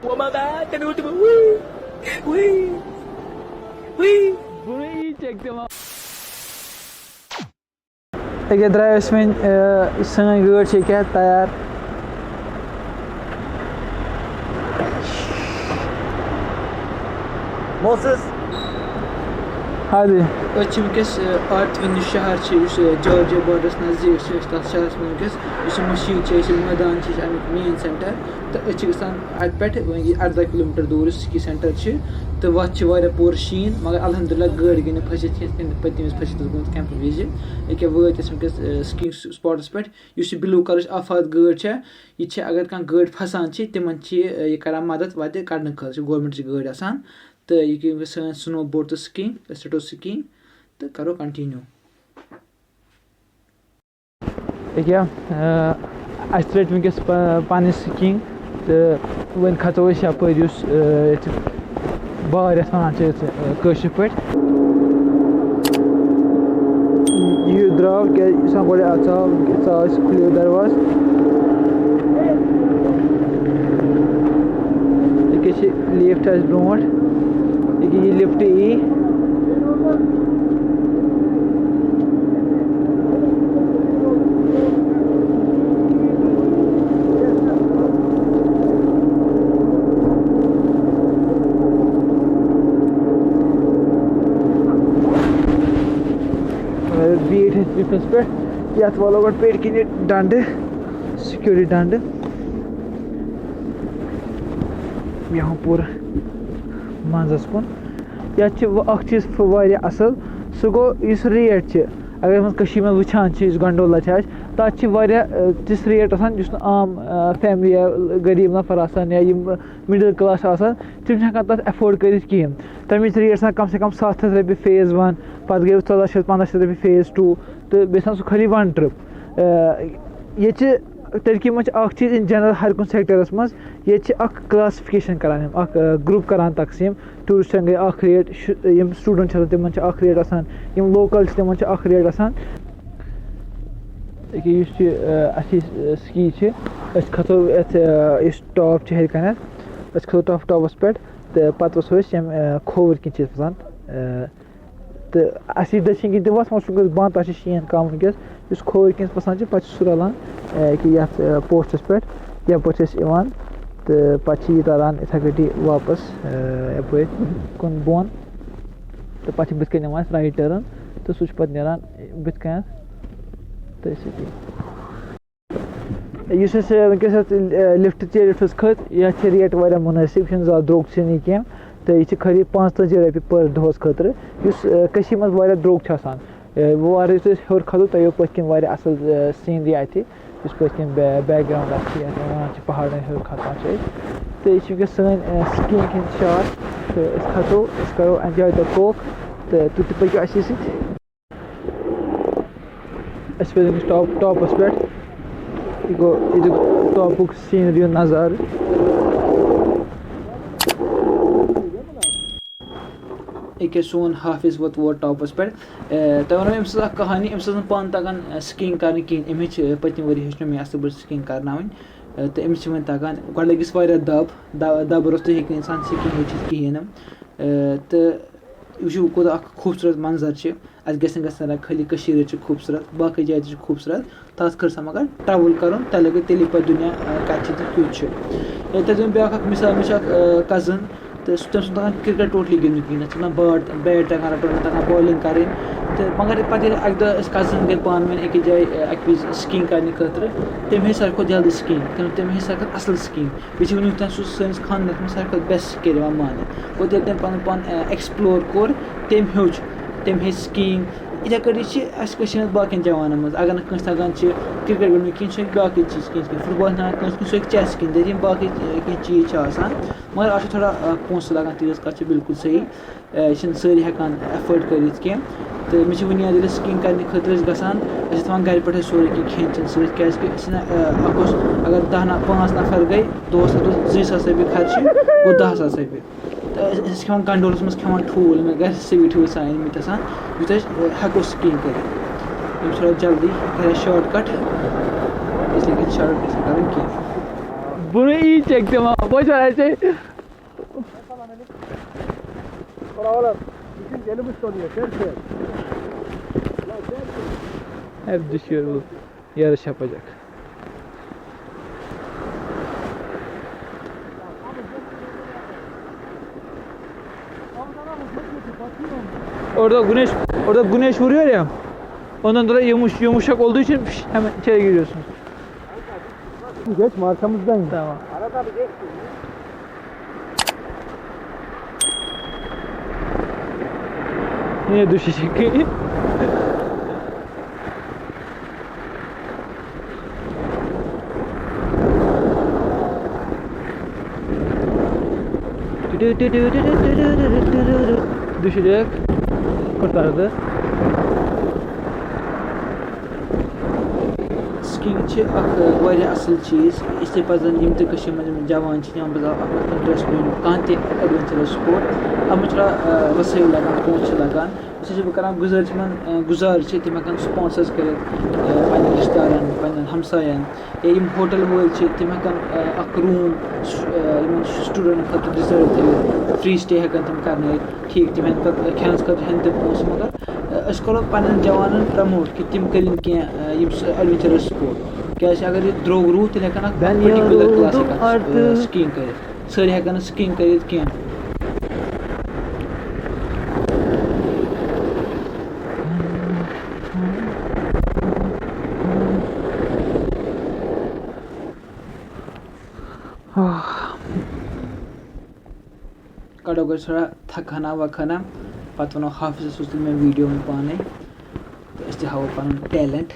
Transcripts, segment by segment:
Oh my God, can you do it? Wee. Burayı çektim abi. Ege Redfm sana gör çeker tayar. Moses. Hadi. अछि वुनकस Artvin शहर Georgia बॉर्डरस नजदीक तथ शहर वुनकस मशीद मैदान main centre तो गसान अत 18 किलोमीटर दूर स्की सेंटर तो वत पूर शीन मगर अल्हम्दुलिल्लाह गाड़ी गई फसित पतम फसित गुत कैंप वज अके वत वुनकस स्कीइंग स्पॉटस पे ब्लू कलर आफात गाड़ी ये अगर कह गाड़ी फसान तिमन यह कर मदद वत कड़ने गवर्नमेंट गाड़ी आसान तो यह सन स्नो बोट तो स्कीइंग स्टो स्कीइंग तो करो कंटिन्यू क्या रट वनकस पानी स्कीइंग तो वन खो यपर बार वनान पे यह द्राव क्या गो खुलो दरवाज लिफ्ट ब्रो ये लिफ्ट यी बीट लिफ्टस पे ये वालों गो पेट किन डंड सिक्योरिटी डंड यहाँ पूरा मंजस कुन ये चीज़ असल सह गो रेट अगर मैं वुचान गंडोला तथ तिस रेट आम फैमिली या गरीब नफर या मिडिल क्लास तम तथ एफोर्ड कर तम रेट कम से कम 700 रपये फेज़ 1 पे गई 1400-1500 रपये फेज़ 2 तो बे सह खाली वन ट्रिप ये टर्की में चीज़ इन जनरल हर कुछ सेक्टरस मज ये क्लासिफिकेशन करान ग्रुप करान तकसीम टूरिस्टन गई रेट यम स्टूडेंट तिमन रेट आसान यम लोकल तिमन रेट आसान स्की खो टॉप हर कन खो टॉपस पे तो पत् वो खोवर किन फसान तो दक्षिण किन वस बंद तक शीन कम वनकस खोवर किन फसान पे सह रलान ये पोस्टस पे यप तो पे तरान इथे कटी वापस यप कुन बोन तो पे बुत कन राइट टर्न तो सह पे नान बुत कन तो वनकस लिफ्ट लिफ्टस खत ये रेट वारिया मुनासिब ज़्यादा द्रोग कह तो यह खाली 45 रपये पर दोहस खतर मज वारिया द्रोग वारे हर खो तो पत्कन असल सीनरी अत पत्कन बैकग्राउंड वन पहाड़ हर खसान तो यह वनकस सन स्कीइंग हिंद शार तो खो करो एंजॉय द कोक तो तुम तक पकड़ो अस टॉपस पे यह गो टॉपुक सीनरी नज़ार एक सोन हाफिज वोत वो टॉपस पे तो वो अम्स कहानी अम्स पान तगान स्कीइंग कर कहें पत्म वरी हेचन मे असल स्कीइंग कर तो अम्स वो तगान गो लगिस दब रोस तो इंसान स्कीइंग वचित कहें तो वो कोत खूबसूरत मंजर अस गसन खाली खूबसूरत बाकी जाए खूबसूरत तथ कर मगर ट्रैवल कर तेल तेल पे दुनिया कत तथा ब्या मिसाल मे कजन तो तम तक क्रिकेट टोटली गिंद कहें बैट तक तक बॉलिंग कर तो मगर पे अक कजन गई पान वन एक जाए अक वज स्कीइंग करने खतर तम सारे खुद जल्दी स्कीइंग तम सारे असल स्कीइंग बे वन तक सैनिस खानदानस में सारे बेस्ट स्किल मान गो तम पन पान एक्सप्लोर कोर तम हे स्कीइंग इथे कटी बाकी जवानों मज अगर ना तगान क्रिकेट गिंदन कहें बाकी चीज़ कहें फुटबॉल ना सह चेस गिंद बाकी कह चीज़ मगर आज थोड़ा पोस लगान तीस कत बिल्कुल सही यह सारी हेकान एफर्ड कर कह तो मे बुनियाद स्कीइंग करने खतर गसान घर पे सोरे खेन चेन सह अगर 5 नफर गई दोस 2,000 रपये खर्च गो 10,000 रपये तो खान गंडोलस मज खान ठूल मे घर सवी ठूल सान यूत हेको स्कीइंग कर जल्दी कर शॉर्ट कट इसलिए शॉर्ट कर Bunu iyi çektim ama boş ver her şey. Oğlum, bütün elimiz donuyor, tersi. Hep düşüyor bu. Yarış yapacak. Orada güneş vuruyor ya. Ondan dolayı yumuşak olduğu için hemen içeri giriyorsun. Geç markamızdan. Tamam. Arada bir geç. Yine düşecek. Düşecek. Kurtardı. Skiing ची वारिया असल चीज़ इसलिए पजन यम ते कशमीर में जवान ची यम बजा interest कहां ते एडवेंचरस स्पोर्ट अब थोड़ा वसैल लगान पहुंच लगान इस बह गुजर गुजार तम हेन स्पॉन्सर्स कर रिश्तेदारन हमसायन या यम होटल वल तम हेन रूम स्टूडेंट खतर रिजर्व थ फ्री स्टे हेकन तम कर ठीक तम हेन पे खेनस खतर हेन तम पोस मगर अस करो पन्न जवानन प्रमोट कि तम कर एडवेंचरस स्पोर्ट क्या अगर यह द्रोग रूह तेल हेकन पर्टिकुलर क्लास स्कीइंग कर सारे हेकन स्कीइंग कर कह कड़ो कर थोड़ा थकाना वखाना पत वो हाफिज तुल मे वीडियो में पाने तो अस हावो पन टैलेंट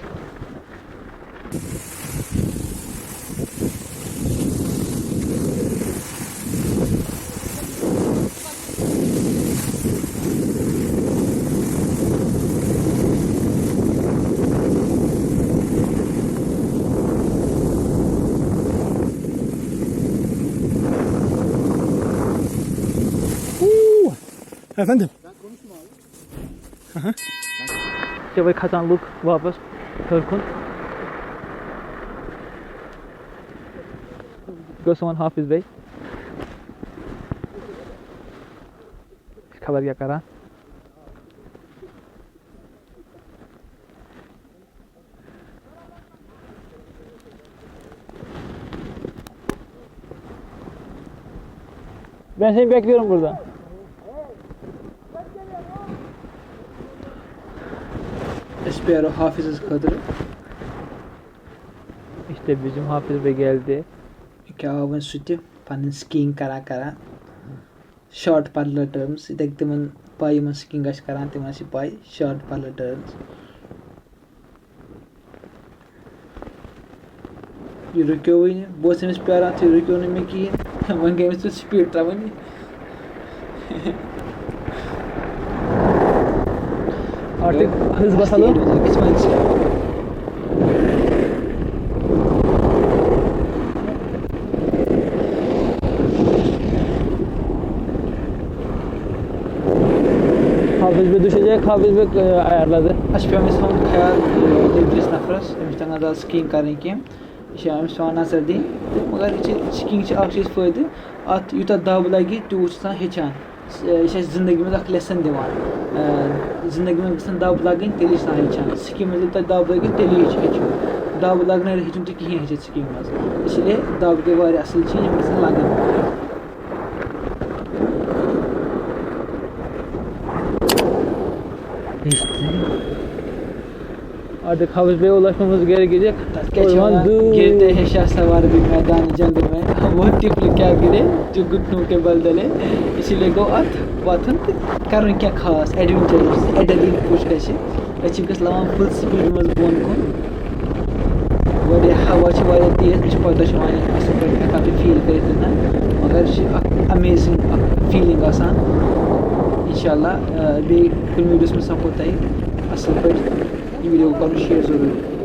Efendim? जब भाई खचान लुक वापस Turkun. Go someone Hafiz Bey. खबर क्या करा? Ben seni bekliyorum burada. Espero Hafiz'iz kadro. İşte bizim Hafiz Bey geldi. Kyavan sütü panin skiing kara short parlor terms itek teman pai man skiing gas karan teman si pai short parlor terms ये रुक्यो हुई नहीं बहुत से miss प्यारा थे रुक्यो ने में की वन गेम से स्पीड ट्रैवल नहीं Artık hız basalım. Hafiz Bey düşecek, Hafiz Bey ayarladı. Aşpiyamız son Kayak Idress nafras emişten da skiing करने की शामिल सोना सर्दी मगर ये skiing च अक्सर फायदे at युता दाब लगी तो उससा हेचान ये जिंदगी में अख लेसन दिवान जिंदगी में गसन दाब लगन तेली सा हेचान skiing में युता दाब लगी तेली हेचो दाब लगने हेचुन तो कहीं हेच skiing में इसलिए दाब के बारे असल चीज में लगन İşte. Artık Hafiz Bey'e ulaşmamız gerekecek. गिरते हैं शाह सवार भी मैदान जंग में वो टिप्पी क्या गिरे जो घुटनों के बल डले इसीलिए गो अथ वाथन करन क्या खास एडवेंचरस एडलिन पुश कैसे अच्छी कस लवान फुल स्पीड में बोन को वडे हवा छ वाया तेज छ पता छ वानी असर पर काफी फील करते ना मगर अमेजिंग फीलिंग आसान इंशाल्लाह बे कुछ वीडियोस में सपोर्ट आई असल पर ये वीडियो को शेयर जरूर